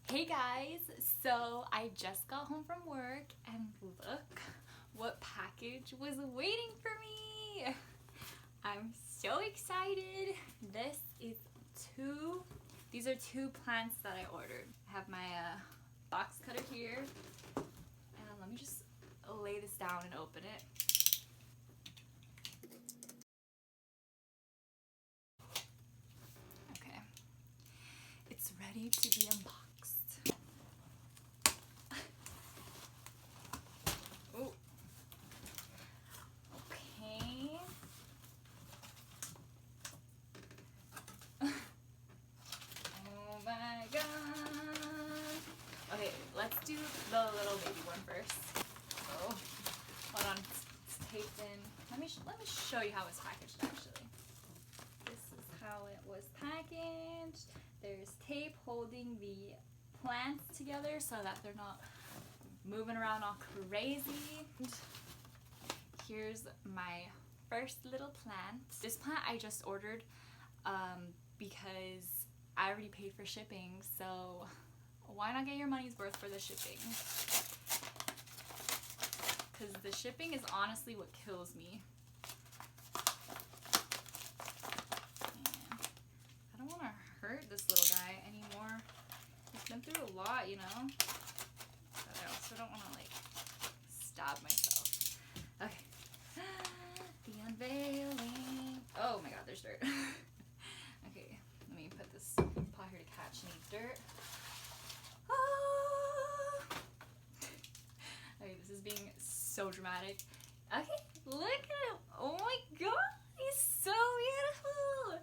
Hey guys, so I just got home from work and look what package was waiting for me. I'm so excited. These are two plants that I ordered. I have my box cutter here, and let me just lay this down and open it. Okay, it's ready to be unboxed. Oh, okay. Oh my god. Okay, let's do the little baby one first. Oh, hold on, it's taped in. Let me show you how it's packaged actually. This is how it was packaged. There's tape holding the plants together so that they're not moving around all crazy. Here's my first little plant. This plant I just ordered because I already paid for shipping, so why not get your money's worth for the shipping? Because the shipping is honestly what kills me. And I don't want to hurt this little guy anymore. He's been through a lot, you know? But I also don't want to, like, stab myself. Okay. The unveiling. Oh my god, there's dirt. Okay, let me put this pot here to catch any dirt. Okay, this is being so dramatic. Okay, look at him. Oh my god, he's so beautiful.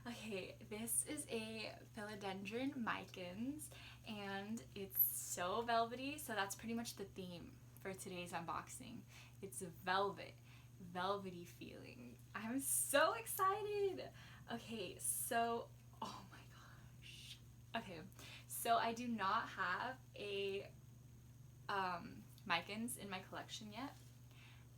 Okay, this is a Philodendron Micans, and it's so velvety, so that's pretty much the theme for today's unboxing. It's velvety feeling. I'm so excited. Okay, so, oh my gosh. Okay, so I do not have a Micans in my collection yet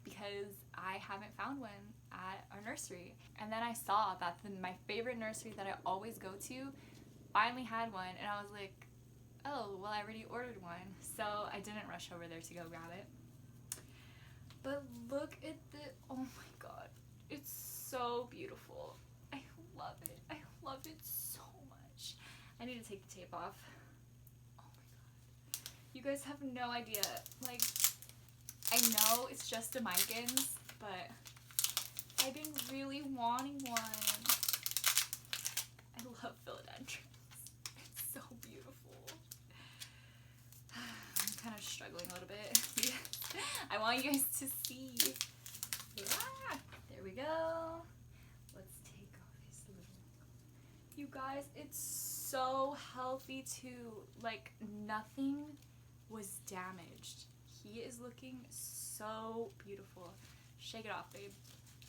because I haven't found one at our nursery. And then I saw that my favorite nursery that I always go to finally had one, and I was like, oh, well, I already ordered one, so I didn't rush over there to go grab it. But look at oh my god, it's so beautiful. I love it. I love it so much. I need to take the tape off. Oh my god. You guys have no idea. Like, I know it's just a Micans, but I've been really wanting one. I love philodendrons. It's so beautiful. I'm kind of struggling a little bit. I want you guys to see. Yeah, there we go. Let's take off his little... You guys, it's so healthy too. Like, nothing was damaged. He is looking so beautiful. Shake it off, babe.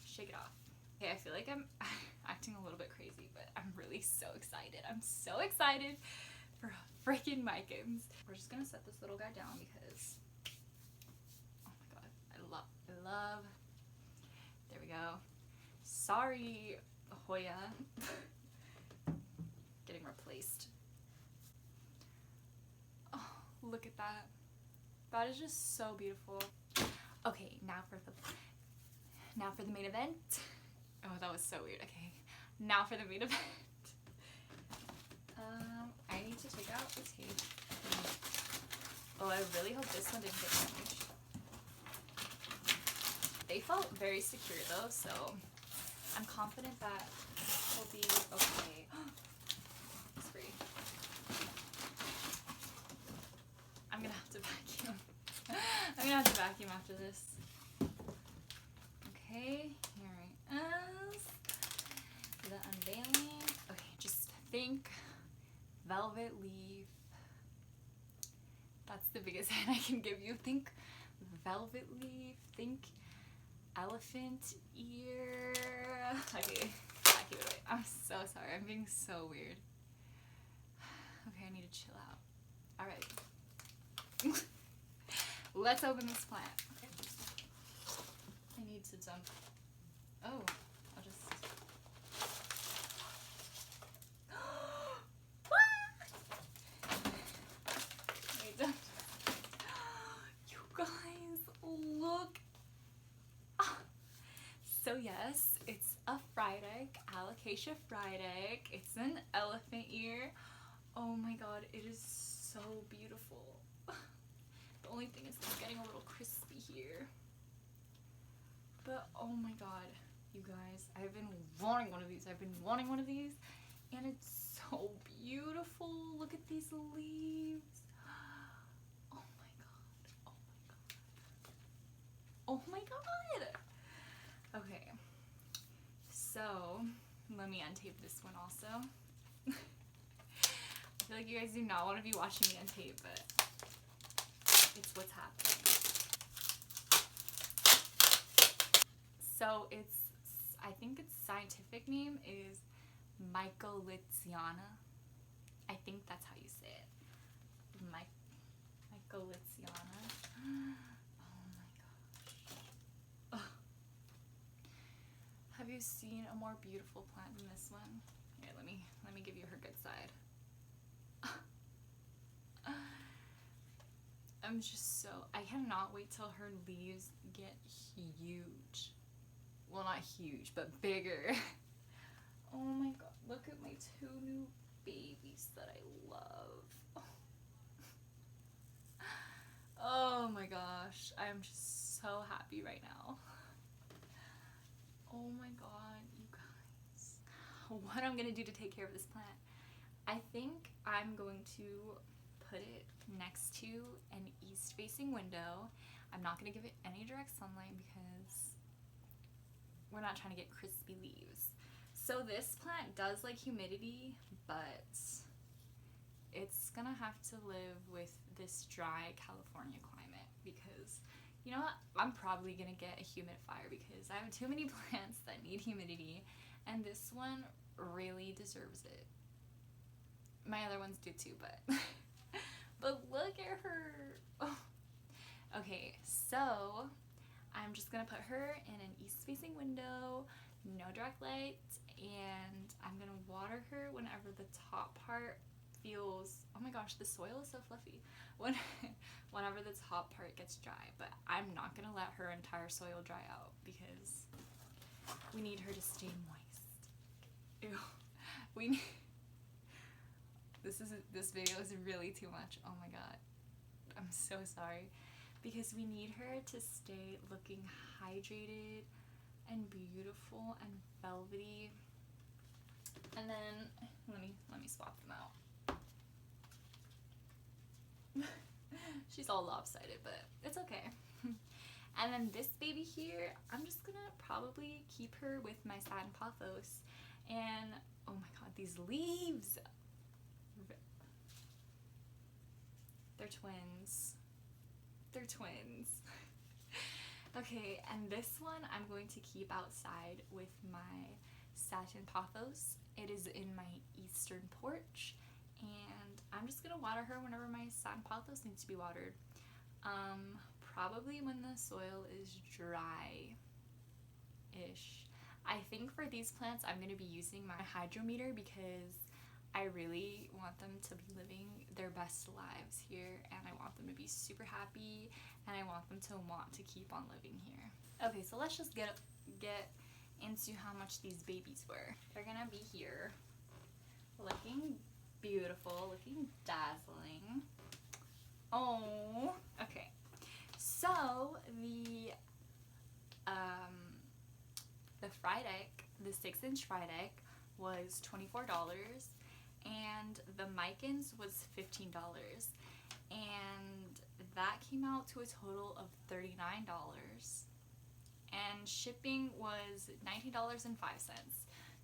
Shake it off. Okay, I feel like I'm acting a little bit crazy, but I'm really so excited. I'm so excited for freaking Micans. We're just gonna set this little guy down because, oh my god, I love, there we go. Sorry, Hoya. Getting replaced. Oh, look at that. That is just so beautiful. Okay, now for the main event. Oh, that was so weird. Okay, now for the main event. I need to take out the tape. Oh, I really hope this one didn't get damaged. They felt very secure though, so I'm confident that will be okay. It's free. I'm gonna have to vacuum. I'm gonna have to vacuum after this. Okay, here it is. The unveiling. Okay, just think velvet leaf. That's the biggest hint I can give you. Think velvet leaf. Think elephant ear. Okay, vacuum it away. I'm so sorry. I'm being so weird. Okay, I need to chill out. Alright. Let's open this plant. I need to dump. Oh, I'll just. Yes, it's a Frydek, Alocasia Frydek. It's an elephant ear. Oh my god, it is so beautiful. The only thing is it's getting a little crispy here. But oh my god, you guys, I've been wanting one of these. And it's so beautiful. Look at these leaves. Oh my god. Oh my god. Okay. So, let me untape this one also. I feel like you guys do not want to be watching me untape, but it's what's happening. So I think its scientific name is Micholitziana. I think that's how you say it. Micholitziana. Oh my gosh. Ugh. Have you seen a more beautiful plant than this one? Here, let me give you her good side. I cannot wait till her leaves get huge. Well, not huge, but bigger. Oh my god, look at my 2 new babies that I love. Oh my gosh, I'm just so happy right now. Oh my god, you guys. What I'm gonna do to take care of this plant, I think I'm going to put it next to an east-facing window. I'm not gonna give it any direct sunlight because we're not trying to get crispy leaves. So this plant does like humidity, but it's gonna have to live with this dry California climate because, you know what, I'm probably gonna get a humidifier because I have too many plants that need humidity, and this one really deserves it. My other ones do too, but but look at her. Oh. Okay, so I'm just gonna put her in an east-facing window, no direct light, and I'm gonna water her whenever the top part feels, oh my gosh, the soil is so fluffy, whenever the top part gets dry. But I'm not gonna let her entire soil dry out because we need her to stay moist. Ew. We need, this video is really too much. Oh my god, I'm so sorry. Because we need her to stay looking hydrated and beautiful and velvety. And then let me swap them out. She's all lopsided, but it's okay. And then this baby here, I'm just gonna probably keep her with my satin pothos. And oh my god, these leaves! They're twins. They're twins. Okay, and this one I'm going to keep outside with my satin pothos. It is in my eastern porch, and I'm just gonna water her whenever my satin pothos needs to be watered. Probably when the soil is dry-ish. I think for these plants I'm gonna be using my hydrometer because I really want them to be living their best lives here, and I want them to be super happy, and I want them to want to keep on living here. Okay, so let's just get into how much these babies were. They're gonna be here, looking beautiful, looking dazzling. Oh, okay. So the Frydek, the 6-inch Frydek was $24. And the Micans was $15, and that came out to a total of $39, and shipping was $19.05.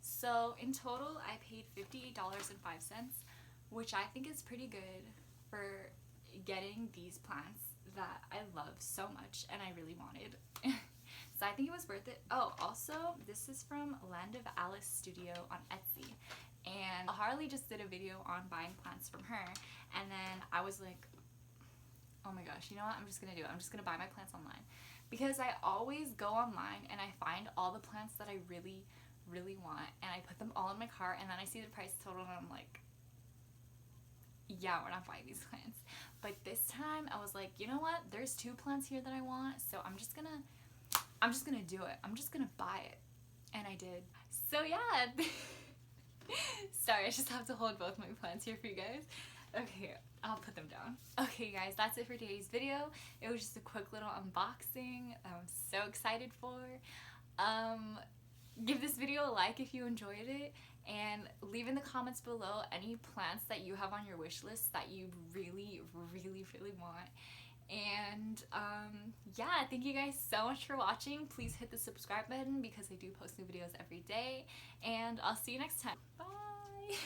So in total I paid $58.05, which I think is pretty good for getting these plants that I love so much and I really wanted. So I think it was worth it. Oh, also, this is from Land of Alice Studio on Etsy. And Harley just did a video on buying plants from her, and then I was like, oh my gosh, you know what, I'm just gonna do it. I'm just gonna buy my plants online, because I always go online and I find all the plants that I really, really want, and I put them all in my cart, and then I see the price total and I'm like, yeah, we're not buying these plants. But this time I was like, you know what, there's 2 plants here that I want, so I'm just gonna do it. I'm just gonna buy it. And I did. So yeah. Sorry, I just have to hold both my plants here for you guys. Okay, I'll put them down. Okay guys, that's it for today's video. It was just a quick little unboxing that I'm so excited for. Give this video a like if you enjoyed it, and leave in the comments below any plants that you have on your wish list that you really want. And yeah, thank you guys so much for watching. Please hit the subscribe button because I do post new videos every day, and I'll see you next time. Bye.